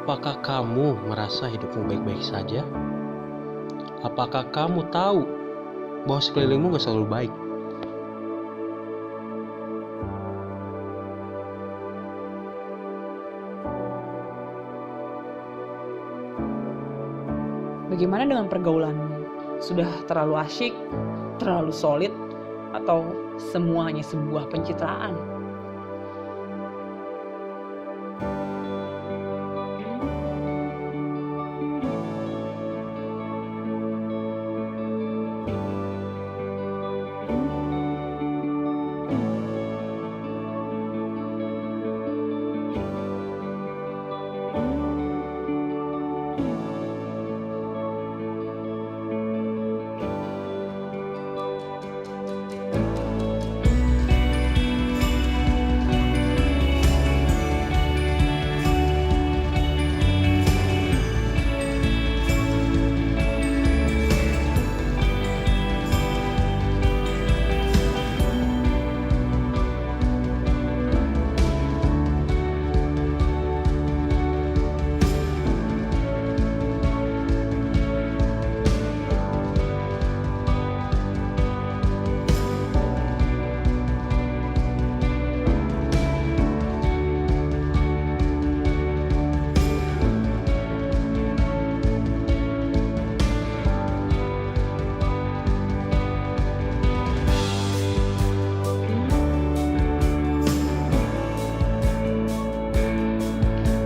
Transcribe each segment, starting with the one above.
Apakah kamu merasa hidupmu baik-baik saja? Apakah kamu tahu bahwa sekelilingmu gak selalu baik? Bagaimana dengan pergaulanmu? Sudah terlalu asyik, terlalu solid, atau semuanya sebuah pencitraan?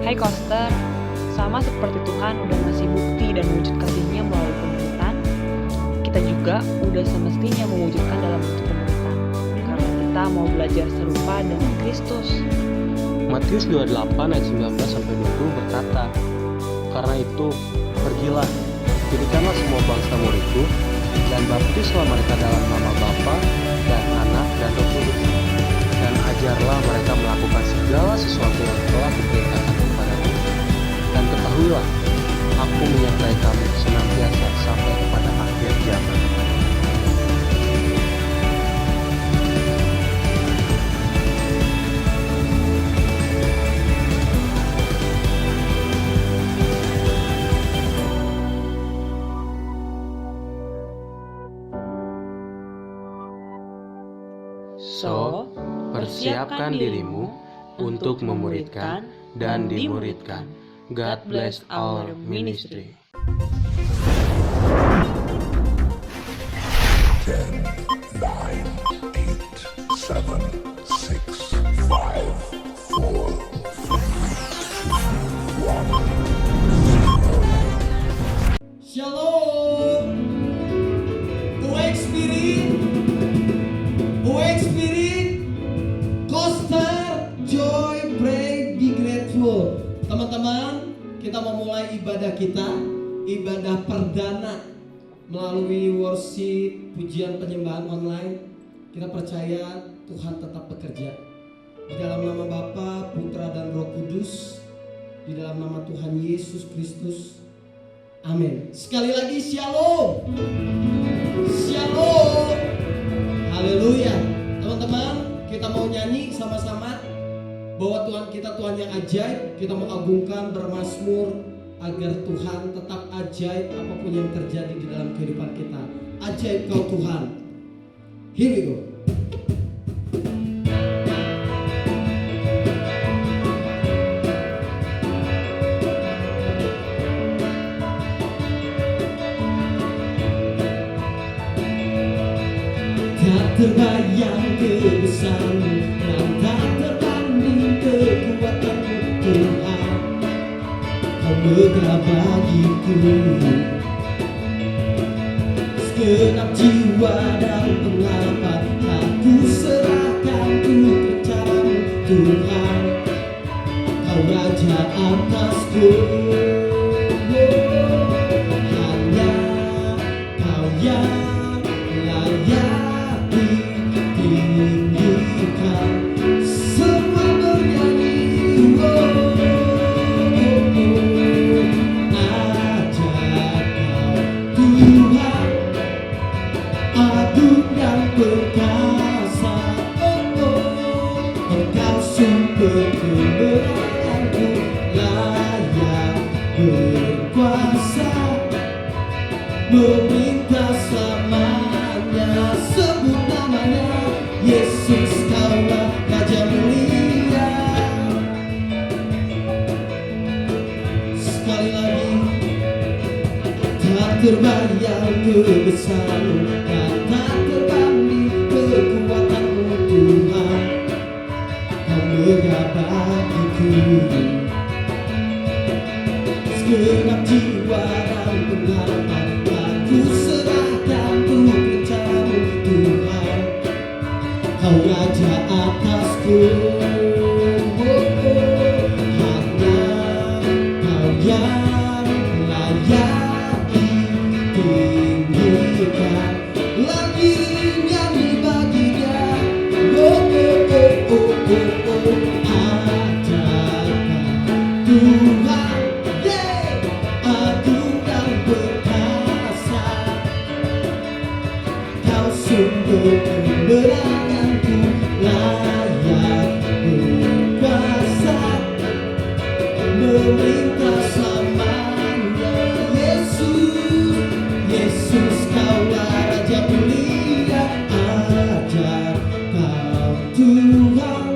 Hai Koster, sama seperti Tuhan udah ngasih bukti dan wujud kasihnya melalui penderitaan, kita juga udah semestinya mewujudkan dalam bentuk penderitaan, karena kita mau belajar serupa dengan Kristus. Matius 28 ayat 19-20 berkata, "Karena itu, pergilah, jadikanlah semua bangsa muridku, dan baptislah mereka dalam nama Bapa dan Anak dan Roh Kudus, dan ajarlah mereka melakukan segala sesuatu yang telah kuperintahkan kepadamu. Dan ketahuilah, aku menyertai kamu senantiasa sampai kepada akhir zaman." So, persiapkan dirimu untuk memuridkan dan dimuridkan. God bless our ministry. 10, 9, 8, 7, 6, 5, 4, 3, 2, 1. Shalom. Awake Spirit, Koster, Joy, Pray, Be Grateful. Teman-teman, kita mau mulai ibadah kita, ibadah perdana melalui worship, pujian penyembahan online. Kita percaya Tuhan tetap bekerja. Di dalam nama Bapa, Putra dan Roh Kudus, di dalam nama Tuhan Yesus Kristus. Amin. Sekali lagi shalom. Shalom. Haleluya. Teman-teman, kita mau nyanyi sama-sama bahwa Tuhan kita Tuhan yang ajaib. Kita mau agungkan bermazmur agar Tuhan tetap ajaib apapun yang terjadi di dalam kehidupan kita. Ajaib Kau Tuhan. Here we go. Tak terbayang kebesaran-Mu dan tak terbanding kekuatan-Mu Tuhan. Kau megah bagiku, segenap jiwa dan pengharapan aku serahkan untuk caramu Tuhan. Kau Raja atasku, hanya Kau yang layak ditinggikan. Semua bernyanyi, ajaib Kau Tuhan, agung dan perkasa. Engkau sumber kebenaranku, layak meminta selamanya. Sebut namanya Yesus, Kaulah Raja mulia. Sekali lagi, tak terbayang kebesaran-Mu, dan tak terbanding kekuatan-Mu Tuhan. Kau megah bagiku, segenap jiwa dan pengharapan aku serahkan untuk rencana-Mu Tuhan. Kau Raja atasku, hanya Kau yang layak ditinggikan. Lagi nyanyi baginya, ajarkan Tuhan, agung dan perkasa. Kau sumber kebenaranku, layak berkuasa, meminta selamanya. Yesus, Yesus, Kaulah Raja mulia. Ajar Kau Tuhan,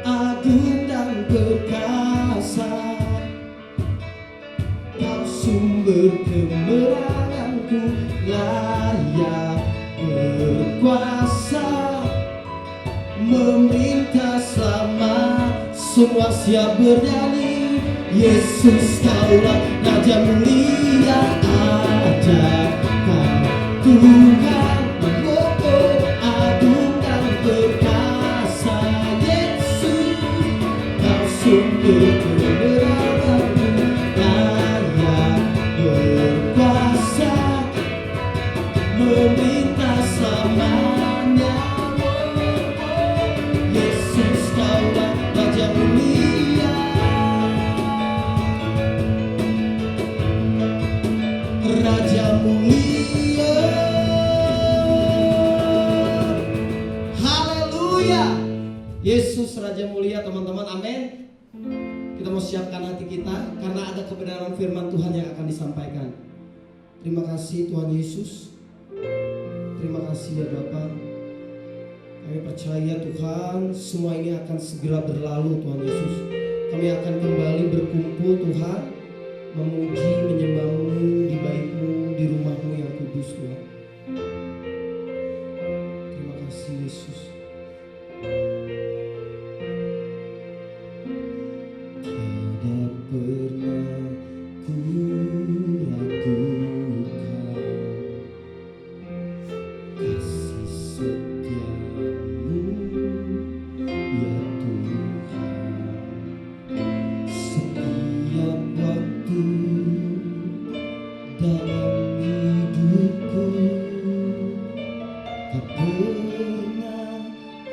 agung dan perkasa. Kau sumber kebenaranku, layak berkuasa, meminta selamat. Semua siap bernyanyi, Yesus, Kaulah Raja mulia. Ajar Kau Tuhan, agung dan perkasa. Yesus, Kau sumber kebenaranku, layak berkuasa, meminta selamanya. Yesus, Kaulah Raja mulia. Raja mulia. Haleluya. Yesus Raja mulia, teman-teman. Amin. Kita mau siapkan hati kita karena ada kebenaran firman Tuhan yang akan disampaikan. Terima kasih Tuhan Yesus. Terima kasih ya Bapa. Kami percaya Tuhan, semua ini akan segera berlalu Tuhan Yesus. Kami akan kembali berkumpul Tuhan, memuji, menyembah-Mu di bait-Mu, di rumah-Mu yang kudus Tuhan. Terima kasih Yesus. Tiada pernah ku ragukan kasih setia-Mu ya Tuhan. Setiap waktu dalam hidupku, tak pernah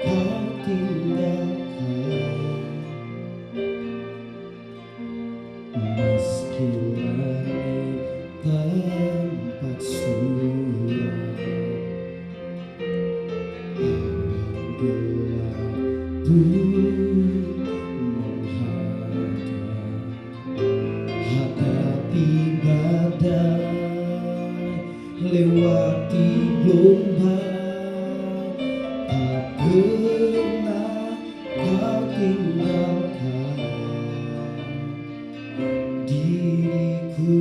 Kau tinggalkan. Meski langit tampak suram, awan gelap pun menghadap. Hadapi badai, lewati gelombang, tak pernah Kau tinggalkan diriku.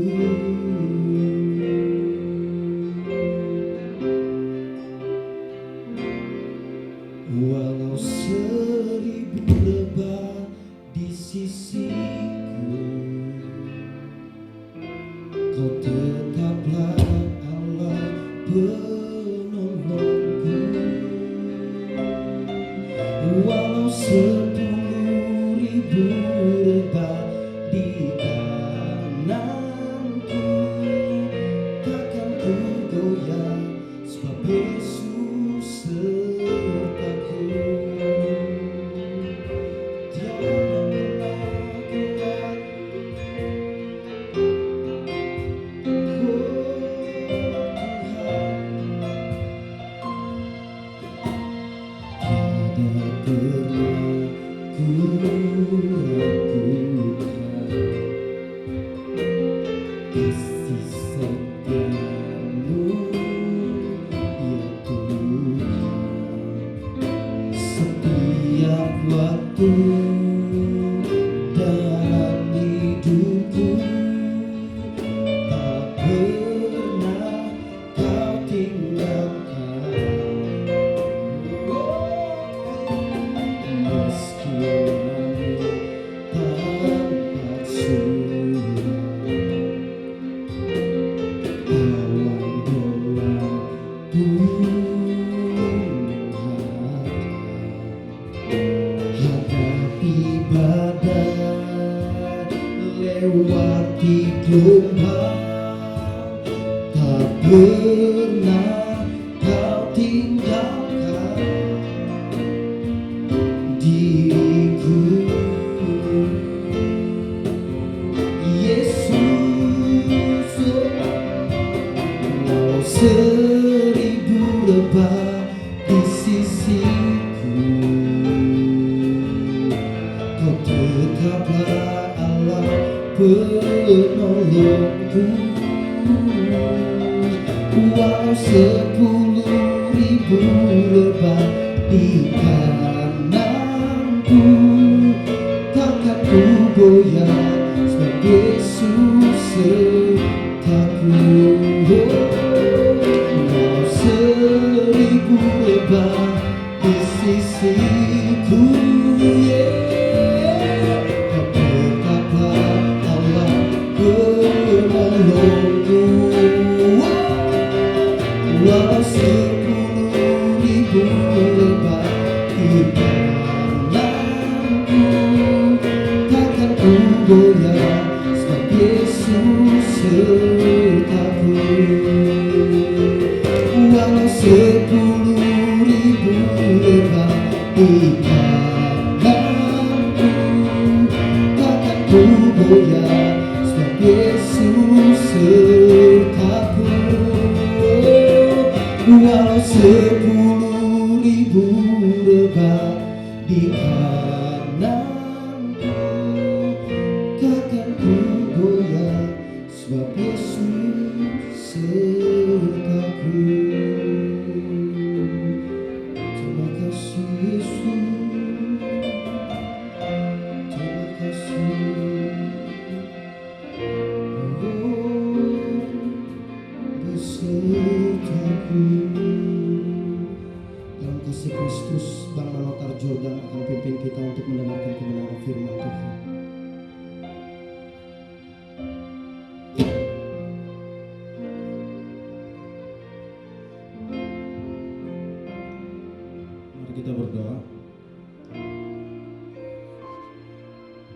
Walau 1000 lebah di sisiku, Kau tetaplah Allah penolongku. Walau 10.000 lebah di kananku, takkan ku goyah, sebab Yesus sertaku. Tiada pernah kuat, oh Tuhan, pernah kau tinggalkan diriku. Yesus, walau 1000 lebah di sisiku, kau tetaplah Allah penolongku. Walau 10.000 lebah di kananku, takkan ku goyah, sebab Yesus sertaku. Walau 1000 lebah di sisiku, kau tetaplah Allah penolongku. Walau 10.000 lebah di kananku, takkan ku goyah, sebab Yesus sertaku. Walau 10.000 lebah di kananku, takkan ku goyah, sebab Yesus sertaku. Walau 10.000 lebah di kananku, takkan ku goyah, sebab Yesus sertaku. Terima kasih Yesus, terima kasih. Besertaku. Dalam kasih Kristus, Bang Manotar Jordan akan pimpin kita untuk mendengarkan kebenaran firman Tuhan. Mari kita berdoa.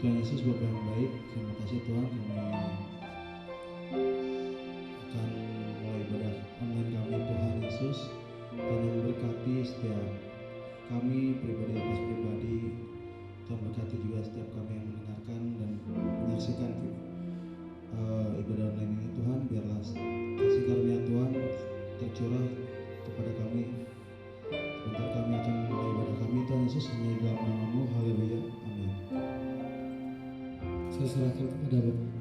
Tuhan Yesus, Bapa yang baik, terima kasih Tuhan, kami akan mulai ibadah online kami Tuhan Yesus. Tuhan yang berkati setiap kami pribadi lepas pribadi. Tuhan berkati juga setiap kami yang mendengarkan dan menyaksikan ibadah online ini Tuhan. Biarlah kasih karunia Tuhan tercurah kepada kami. Sebentar kami akan memulai ibadah kami Tuhan Yesus, hanya di dalam nama-Mu. Haleluya. Amin. Saya serahkan kepada Bapak.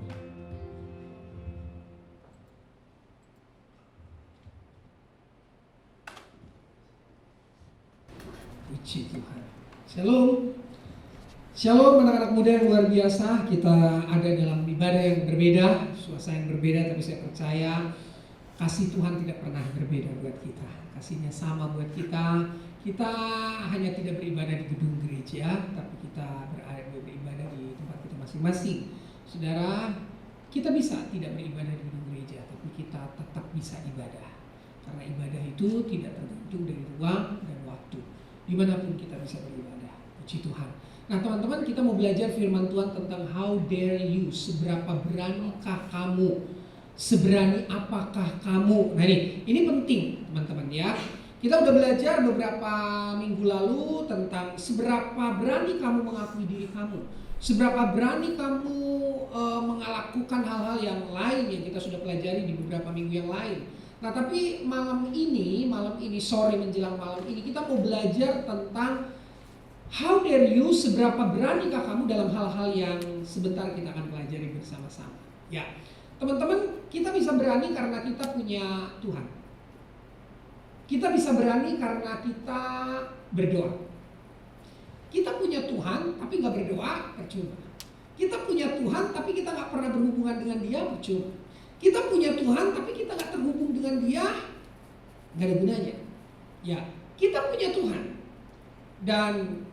Puji Tuhan. Shalom. Shalom anak-anak muda yang luar biasa. Kita ada dalam ibadah yang berbeda, suasana yang berbeda, tapi saya percaya kasih Tuhan tidak pernah berbeda buat kita. Kasihnya sama buat kita. Kita hanya tidak beribadah di gedung gereja, tapi kita beribadah di tempat kita masing-masing. Saudara, kita bisa tidak beribadah di gedung gereja, tapi kita tetap bisa ibadah. Karena ibadah itu tidak tergantung dari ruang dan waktu. Dimanapun kita bisa beribadah. Puji Tuhan. Nah teman-teman, kita mau belajar firman Tuhan tentang how dare you, seberapa beranikah kamu, seberani apakah kamu. Nah ini penting teman-teman ya. Kita udah belajar beberapa minggu lalu tentang seberapa berani kamu mengakui diri kamu, seberapa berani kamu melakukan hal-hal yang lain yang kita sudah pelajari di beberapa minggu yang lain. Nah tapi malam ini sore menjelang malam ini kita mau belajar tentang how dare you, seberapa beranikah kamu dalam hal-hal yang sebentar kita akan pelajari bersama-sama. Ya, teman-teman, kita bisa berani karena kita punya Tuhan. Kita bisa berani karena kita berdoa. Kita punya Tuhan tapi nggak berdoa, percuma. Kita punya Tuhan tapi kita nggak pernah berhubungan dengan Dia, percuma. Kita punya Tuhan tapi kita nggak terhubung dengan Dia, nggak ada gunanya. Ya, kita punya Tuhan dan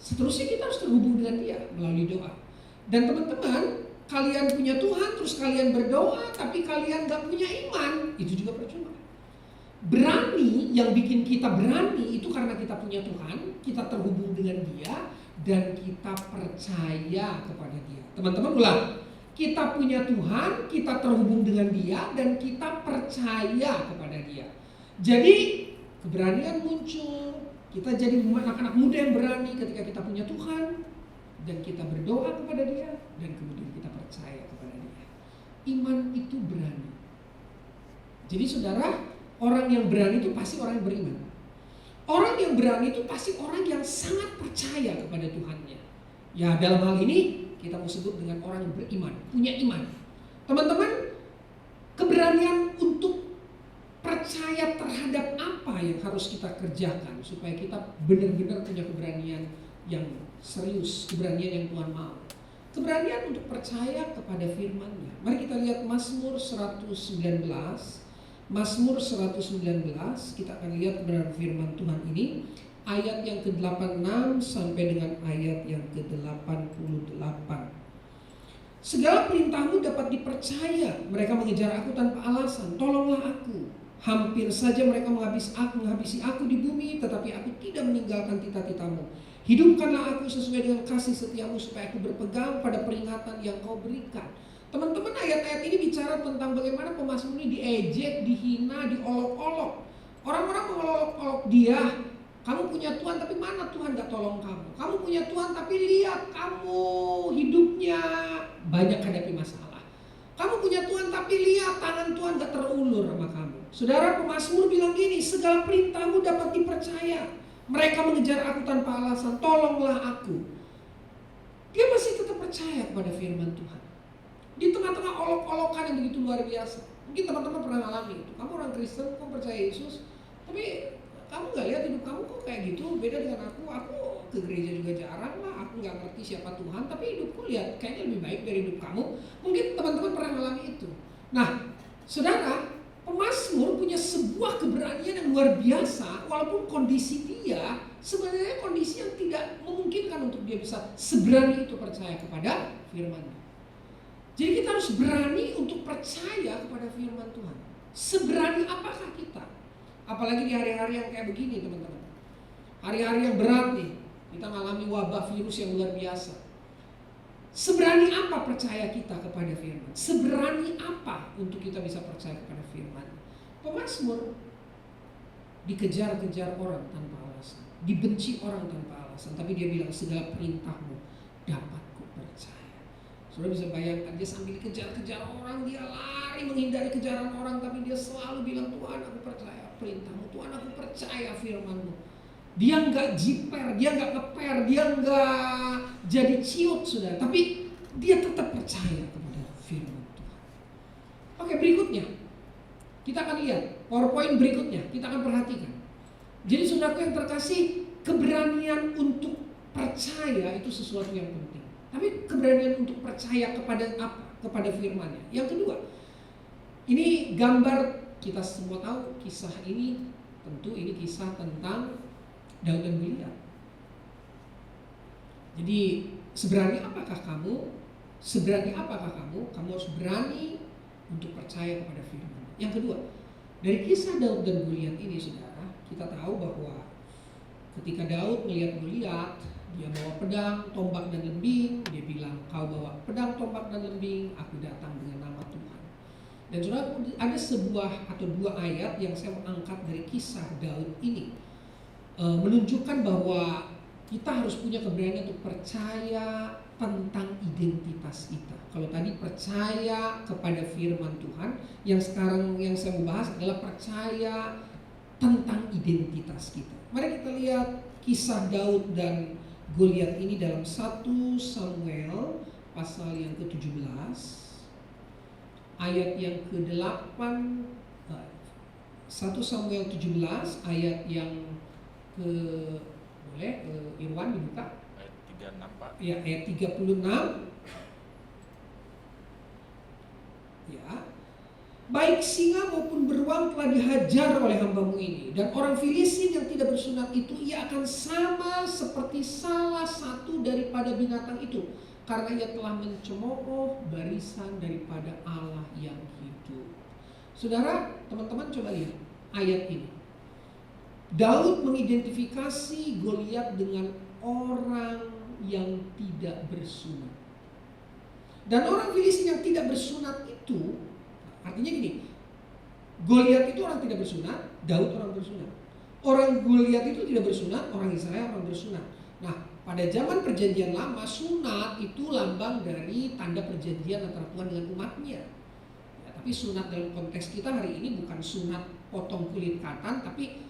seterusnya kita harus terhubung dengan Dia melalui doa. Dan teman-teman, kalian punya Tuhan terus kalian berdoa tapi kalian nggak punya iman, itu juga percuma. Berani, yang bikin kita berani itu karena kita punya Tuhan, kita terhubung dengan Dia dan kita percaya kepada Dia. Teman-teman ulang, Kita punya Tuhan, kita terhubung dengan Dia, dan kita percaya kepada Dia. Jadi keberanian muncul. Kita jadi anak-anak muda yang berani ketika kita punya Tuhan, dan kita berdoa kepada Dia, dan kemudian kita percaya kepada Dia. Iman itu berani. Jadi saudara, orang yang berani itu pasti orang yang beriman. Orang yang berani itu pasti orang yang sangat percaya kepada Tuhannya. Ya, dalam hal ini kita mau sebut dengan orang yang beriman, punya iman. Teman-teman, keberanian untuk percaya terhadap apa yang harus kita kerjakan supaya kita benar-benar punya keberanian yang serius, keberanian yang Tuhan mau. Keberanian untuk percaya kepada firman-Nya. Mari kita lihat Mazmur 119. Mazmur 119, kita akan lihat kebenaran firman Tuhan ini. Ayat yang ke-86 sampai dengan ayat yang ke-88. Segala perintahmu dapat dipercaya. Mereka mengejar aku tanpa alasan. Tolonglah aku. Hampir saja mereka menghabisi aku di bumi, tetapi aku tidak meninggalkan titah-titahmu. Hidupkanlah aku sesuai dengan kasih setiamu, supaya aku berpegang pada peringatan yang kau berikan. Teman-teman, ayat-ayat ini bicara tentang bagaimana pemazmur ini diejek, dihina, diolok-olok. Orang-orang mengolok-olok dia. Kamu punya Tuhan, tapi mana Tuhan gak tolong kamu? Kamu punya Tuhan, tapi lihat kamu hidupnya banyak hadapi masalah. Kamu punya Tuhan, tapi lihat tangan Tuhan gak terulur sama kamu. Saudara, pemazmur bilang gini, segala perintahmu dapat dipercaya. Mereka mengejar aku tanpa alasan, tolonglah aku. Dia masih tetap percaya kepada firman Tuhan. Di tengah-tengah olok-olokan yang begitu luar biasa. Mungkin teman-teman pernah alami itu. Kamu orang Kristen, kamu percaya Yesus, tapi kamu gak lihat hidup kamu kok kayak gitu, beda dengan aku ke gereja juga jarang lah, aku gak ngerti siapa Tuhan, tapi hidupku lihat kayaknya lebih baik dari hidup kamu. Mungkin teman-teman pernah mengalami itu. Nah, saudara, pemazmur punya sebuah keberanian yang luar biasa, walaupun kondisi dia sebenarnya kondisi yang tidak memungkinkan untuk dia bisa seberani itu percaya kepada firman. Jadi kita harus berani untuk percaya kepada firman Tuhan. Seberani apakah kita? Apalagi di hari-hari yang kayak begini, teman-teman. Hari-hari yang berat nih, kita mengalami wabah virus yang luar biasa. Seberani apa percaya kita kepada firman? Seberani apa untuk kita bisa percaya kepada firman? Pemazmur dikejar-kejar orang tanpa alasan, dibenci orang tanpa alasan, tapi dia bilang segala perintahmu dapat ku percaya. Saudara bisa bayangkan, dia sambil kejar-kejar orang, dia lari menghindari kejaran orang, tapi dia selalu bilang, Tuhan aku percaya perintahmu, Tuhan aku percaya firmanmu. Dia nggak jiper, dia nggak ngeper, dia nggak jadi ciut sudah, tapi dia tetap percaya kepada firman Tuhan. Oke, berikutnya kita akan lihat PowerPoint berikutnya, kita akan perhatikan. Jadi saudaraku yang terkasih, keberanian untuk percaya itu sesuatu yang penting. Tapi keberanian untuk percaya kepada apa? Kepada firman-Nya. Yang kedua, ini gambar. Kita semua tahu kisah ini, tentu ini kisah tentang Daud dan Goliat. Jadi seberani apakah kamu? Seberani apakah kamu? Kamu harus berani untuk percaya kepada firman. Yang kedua, dari kisah Daud dan Goliat ini, saudara, kita tahu bahwa ketika Daud melihat Goliat, dia bawa pedang, tombak dan lembing. Dia bilang, kau bawa pedang, tombak dan lembing, aku datang dengan nama Tuhan. Dan saudara, ada sebuah atau dua ayat yang saya angkat dari kisah Daud ini, menunjukkan bahwa kita harus punya keberanian untuk percaya tentang identitas kita. Kalau tadi percaya kepada firman Tuhan, yang sekarang yang saya mau bahas adalah percaya tentang identitas kita. Mari kita lihat kisah Daud dan Goliat ini dalam 1 Samuel pasal yang ke-17 ayat yang ke-8, 1 Samuel 17 ayat yang ke, boleh Irwan dibuka? Ayat 36 Pak. Ya, ayat 36. Ya. Baik singa maupun beruang telah dihajar oleh hambamu ini, dan orang Filistin yang tidak bersunat itu, ia akan sama seperti salah satu daripada binatang itu, karena ia telah mencemooh barisan daripada Allah yang hidup. Saudara, teman-teman coba lihat ayat ini. Daud mengidentifikasi Goliat dengan orang yang tidak bersunat. Dan orang Filistin yang tidak bersunat itu, artinya gini, Goliat itu orang tidak bersunat, Daud orang bersunat. Orang Goliat itu tidak bersunat, orang Israel orang bersunat. Nah, pada zaman perjanjian lama, sunat itu lambang dari tanda perjanjian antara Tuhan dengan umatnya. Ya, tapi sunat dalam konteks kita hari ini bukan sunat potong kulit katan, tapi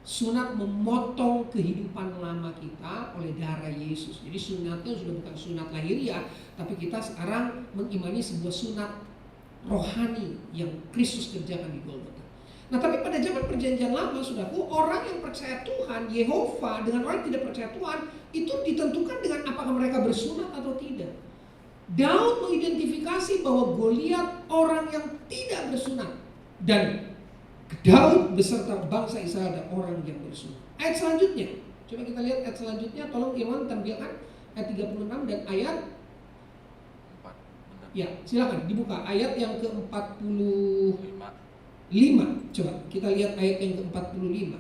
sunat memotong kehidupan lama kita oleh darah Yesus. Jadi sunatnya sudah bukan sunat lahiriah, tapi kita sekarang mengimani sebuah sunat rohani yang Kristus kerjakan di Golgota. Nah, tapi pada zaman perjanjian lama, saudaraku, orang yang percaya Tuhan, Yehova, dengan orang yang tidak percaya Tuhan, itu ditentukan dengan apakah mereka bersunat atau tidak. Daud mengidentifikasi bahwa Goliat orang yang tidak bersunat, dan Daud beserta bangsa Israel adalah orang yang bersunat. Ayat selanjutnya, coba kita lihat ayat selanjutnya. Tolong Irwan tampilkan ayat 36 dan ayat 4. ya, silakan dibuka ayat yang ke-45. Coba kita lihat ayat yang ke-45.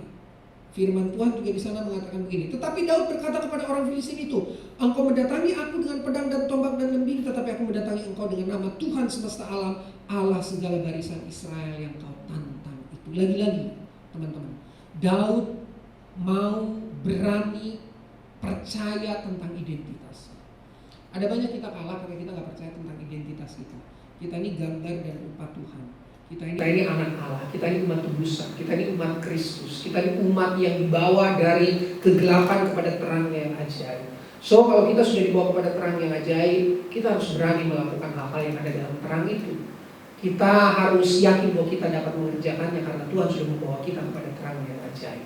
Firman Tuhan juga di sana mengatakan begini. Tetapi Daud berkata kepada orang Filistin itu, engkau mendatangi aku dengan pedang dan tombak dan lembing, tetapi aku mendatangi engkau dengan nama Tuhan semesta alam, Allah segala barisan Israel yang kau tantang. Lagi-lagi teman-teman, Daud mau berani percaya tentang identitas. Ada banyak kita kalah karena kita nggak percaya tentang identitas kita. Kita ini gambar dan rupa Tuhan. Kita ini anak Allah, kita ini umat tebusan, kita ini umat Kristus, kita ini umat yang dibawa dari kegelapan kepada terang yang ajaib. So kalau kita sudah dibawa kepada terang yang ajaib, kita harus berani melakukan hal-hal yang ada dalam terang itu. Kita harus yakin bahwa kita dapat mengerjakannya karena Tuhan sudah membawa kita kepada terang yang ajaib.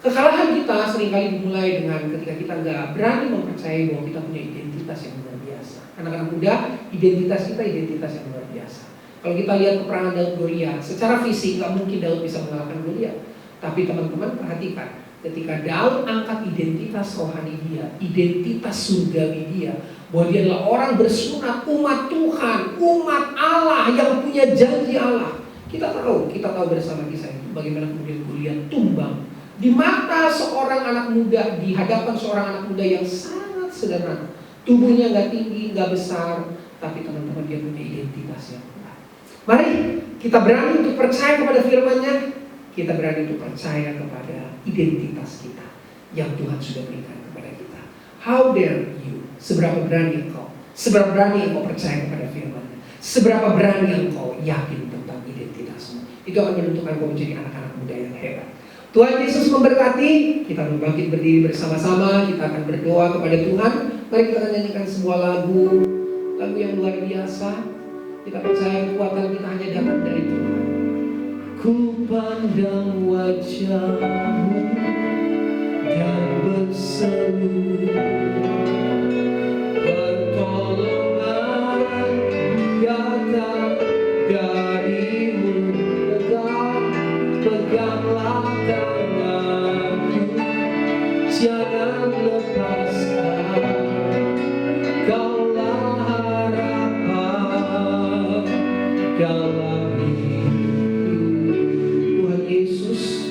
Kekalahan kita seringkali dimulai dengan ketika kita nggak berani mempercayai bahwa kita punya identitas yang luar biasa. Anak-anak muda, identitas kita identitas yang luar biasa. Kalau kita lihat peperangan Daud Goliat, secara fisik nggak mungkin Daud bisa mengalahkan Goliat. Tapi teman-teman perhatikan, ketika Daud angkat identitas rohani dia, identitas surgawi dia, bahwa dia adalah orang bersunat, umat Tuhan, umat Allah yang punya janji Allah. Kita tahu bersama kisah itu bagaimana kemudian Goliat tumbang di mata seorang anak muda, di hadapan seorang anak muda yang sangat sederhana. Tubuhnya nggak tinggi, nggak besar, tapi teman-teman dia punya identitas yang kuat. Mari kita berani untuk percaya kepada firman-Nya, kita berani untuk percaya kepada identitas kita yang Tuhan sudah berikan kepada kita. How dare you? Seberapa berani engkau? Seberapa berani engkau percaya kepada firman-Nya? Seberapa berani engkau yakin tentang identitasmu? Itu akan menentukan engkau menjadi anak-anak muda yang hebat. Tuhan Yesus memberkati. Kita bangkit berdiri bersama-sama. Kita akan berdoa kepada Tuhan. Mari kita akan nyanyikan sebuah lagu yang luar biasa. Kita percaya kekuatan kita hanya datang dari Tuhan. Ku pandang wajah-Mu dan berseru, pertolongan datang dari-Mu, peganglah tanganku, jangan lepaskan, Kaulah harapan dalam Tuhan Yesus.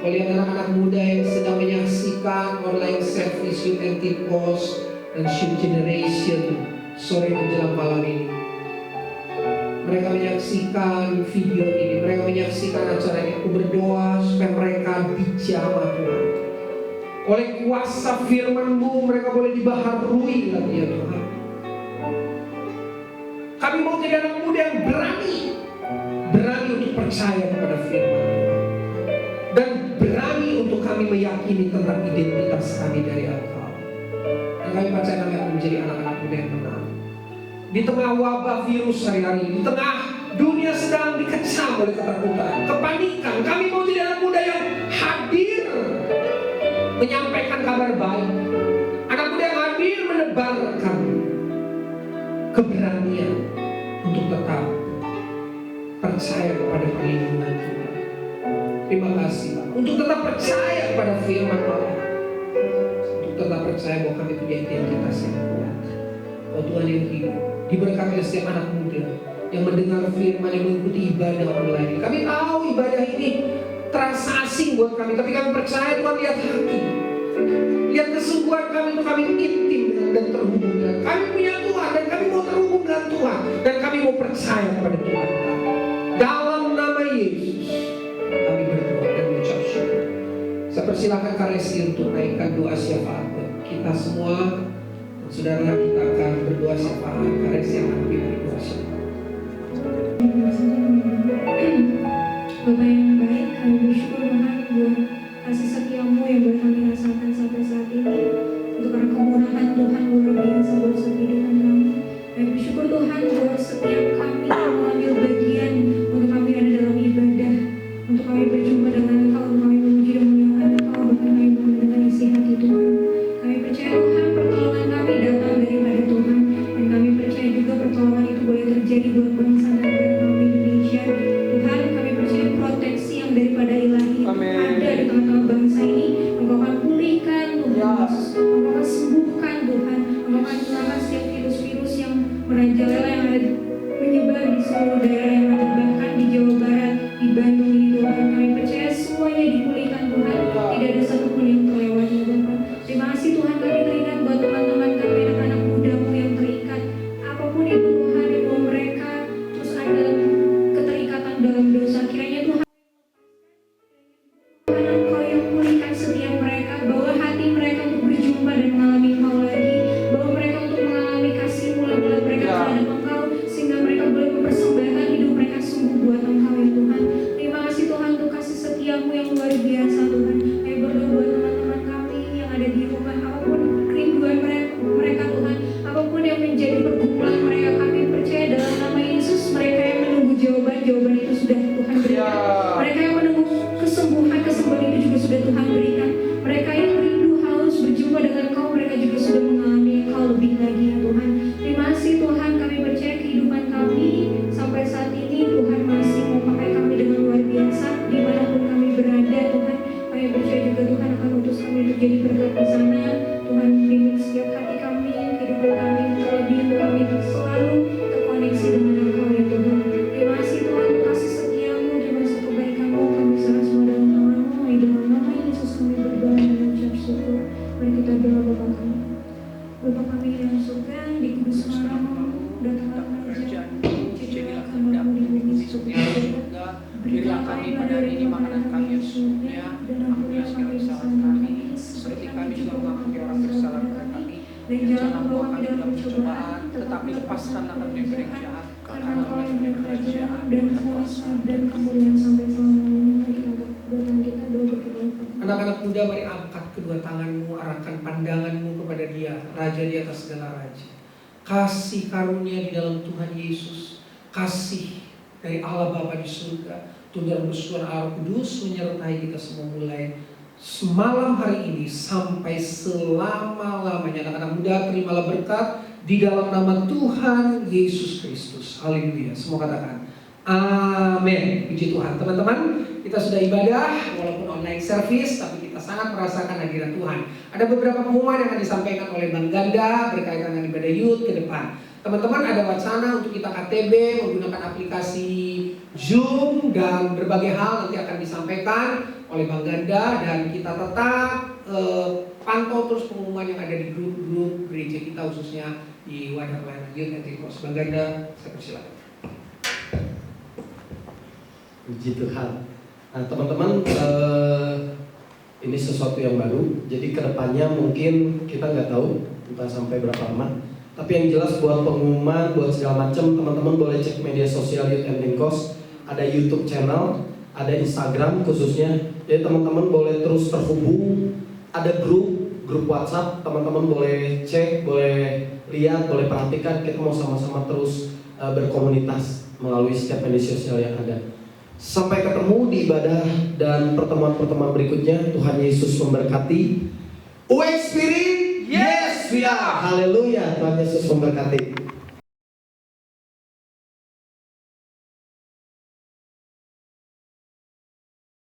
Oleh anak-anak muda yang sedang menyaksikan online service Youth Pentecost dan Shift Generation sore menjelang malam ini, mereka menyaksikan video ini, mereka menyaksikan acara ini. Aku berdoa supaya mereka dijamah Tuhan oleh kuasa firman-Mu, mereka boleh dibaharui lagi ya Tuhan. Kami mau jadi anak muda yang berani untuk percaya kepada firman, dan berani untuk kami meyakini tentang identitas kami dari Engkau. Dan kami percaya kami akan menjadi anak-anak muda yang menang. Di tengah wabah virus hari-hari, di tengah dunia sedang dikecam oleh ketakutan, kepanikan, kami mau jadi anak muda yang hadir menyampaikan kabar baik. Anak muda yang hadir menebarkan keberanian untuk tetap percaya kepada perlindungan Tuhan. Terima kasih Pak, untuk tetap percaya kepada firman Allah, untuk tetap percaya bahwa kami punya identitas yang kuat, bahwa Tuhan yang hidup. Diberkati setiap anak muda yang mendengar firman, yang mengikuti ibadah online. Kami tahu ibadah ini terasa asing buat kami, tapi kami percaya Tuhan lihat hati, lihat kesungguhan kami untuk kami intim dengan dan terhubung dengan kami punya Tuhan, dan kami mau terhubung dengan Tuhan, dan kami mau percaya kepada Tuhan. Dalam nama Yesus kami berdoa dan mengucap syukur. Saya persilakan Kak Resi untuk naikkan doa syafaat buat kita semua. Dan saudara, kita akan berdoa syafaat. Kak Resi yang akan berdoa syafaat. Bapak yang baik, kami bersyukur Tuhan buat kasih setiamu yang boleh kami rasakan sampai saat ini. Untuk karena kemurahan Tuhan luar biasa buat setiap kehidupan kami. Kami bersyukur Tuhan buat setiap kami yang mengambil bagian untuk kami ada dalam ibadah, untuk kami berjumpa dengan Engkau, untuk kami memuji dan memuliakan Engkau, bahkan kami mendengar isi hati Tuhan. Kami percaya Tuhan pertolongan kami datang daripada Tuhan, dan kami percaya juga pertolongan itu boleh terjadi buat bangsa dan negara kami Indonesia. Tuhan, kami percaya proteksi yang daripada ilahi itu ada di tengah-tengah bangsa ini. Engkau akan pulihkan Tuhan Yesus, Engkau akan sembuhkan Tuhan, Engkau akan hilangkan setiap virus-virus yang merajalela yang ada menyebar di seluruh daerah yang ada, bahkan di Jawa Barat, di Bandung ini Tuhan. Kami percaya semuanya dipulihkan Tuhan, tidak ada satupun yang terlewati Tuhan. Terima kasih Tuhan, kami teringat buat teman-teman kami, anak-anak mudamu yang terikat apapun itu Tuhan, yang bahwa mereka terus ada keterikatan dalam dosa. Kiranya Tuhan Engkau yang pulihkan setiap mereka, bawa hati mereka untuk berjumpa dan mengalami Engkau lagi, bawa mereka untuk mengalami kasih mula-mula mereka terhadap Engkau, sehingga mereka boleh mempersembahkan hidup mereka sungguh buat Engkau ya Tuhan. Terima kasih Tuhan untuk kasih setiamu yang luar biasa Tuhan. Kami berdoa buat teman-teman kami yang ada di rumah, apapun kerinduan mereka Tuhan, apapun yang menjadi pergumulan mereka, kami percaya dalam nama Yesus mereka yang menunggu jawaban itu sudah Tuhan berikan. Mereka yang menunggu kesembuhan itu juga sudah Tuhan berikan. Mereka yang rindu haus berjumpa dengan Engkau, mereka juga sudah mengalami Engkau lebih lagi ya Tuhan. Terima kasih Tuhan, kami percaya kehidupan kami sampai saat ini Tuhan masih mau pakai kami dengan luar biasa dimanapun kami berada Tuhan. Kami percaya juga Tuhan akan utus kami untuk jadi berkat di sana. Tuhan bimbing setiap hati kami, kehidupan kami, terlebih kami selalu terkoneksi dengan Engkau ya Tuhan. Terima kasih Tuhan untuk kasih setiamu, terima kasih kebaikanmu, kami serah semua dalam nama-Mu, dalam nama Yesus kami berdoa dan mengucap syukur. Mari kita doa Bapa kami. Bapa kami yang dalam surga, dikuduskanlah namamu, datanglah kerajaan-Mu, jadilah kehendak-Mu di bumi seperti di surga. Berilah kami pada hari ini makanan kami yang sesungguhnya, dan ampunilah segala kesalahan kami, seperti kami juga mengampuni orang bersalah kepada kami. Dan jangan membawa kami dalam pencobaan, tetapi lepaskanlah kami dari yang jahat, karena Engkau yang punya kerajaan dan kuasa dan kemuliaan sampai selamanya. Mari kita doakan kita doa berdoa. Anak-anak muda, mari angkat kedua tanganmu, arahkan pandanganmu kepada Dia, Raja di atas segala raja. Kasih karunia di dalam Tuhan Yesus, kasih dari Allah Bapa di surga, Tuhan Yesus Allah Kudus menyertai kita semua mulai semalam hari ini sampai selama-lamanya. Anak-anak muda, terimalah berkat di dalam nama Tuhan Yesus Kristus. Haleluya. Semua katakan amin. Puji Tuhan. Teman-teman, kita sudah ibadah walaupun online service, tapi kita sangat merasakan hadirat Tuhan. Ada beberapa pengumuman yang akan disampaikan oleh Bang Ganda berkaitan dengan ibadah youth ke depan. Teman-teman, ada wacana untuk kita KTB menggunakan aplikasi Zoom dan berbagai hal nanti akan disampaikan oleh Bang Ganda, dan kita tetap pantau terus pengumuman yang ada di grup-grup gereja kita, khususnya di wadah pelayanan youth and Tikos. Bang Ganda, saya persilakan. Puji Tuhan. Nah teman-teman, ini sesuatu yang baru. Jadi kedepannya mungkin kita nggak tahu entah sampai berapa lama. Tapi yang jelas buat pengumuman, buat segala macam, teman-teman boleh cek media sosial Youth and Tikos. Ada YouTube channel, ada Instagram khususnya. Jadi teman-teman boleh terus terhubung. Ada grup WhatsApp, teman-teman boleh cek, boleh lihat, boleh perhatikan. Kita mau sama-sama terus berkomunitas melalui setiap media sosial yang ada. Sampai ketemu di ibadah dan pertemuan-pertemuan berikutnya. Tuhan Yesus memberkati. Awake Spirit, yes we are. Haleluya, Tuhan Yesus memberkati.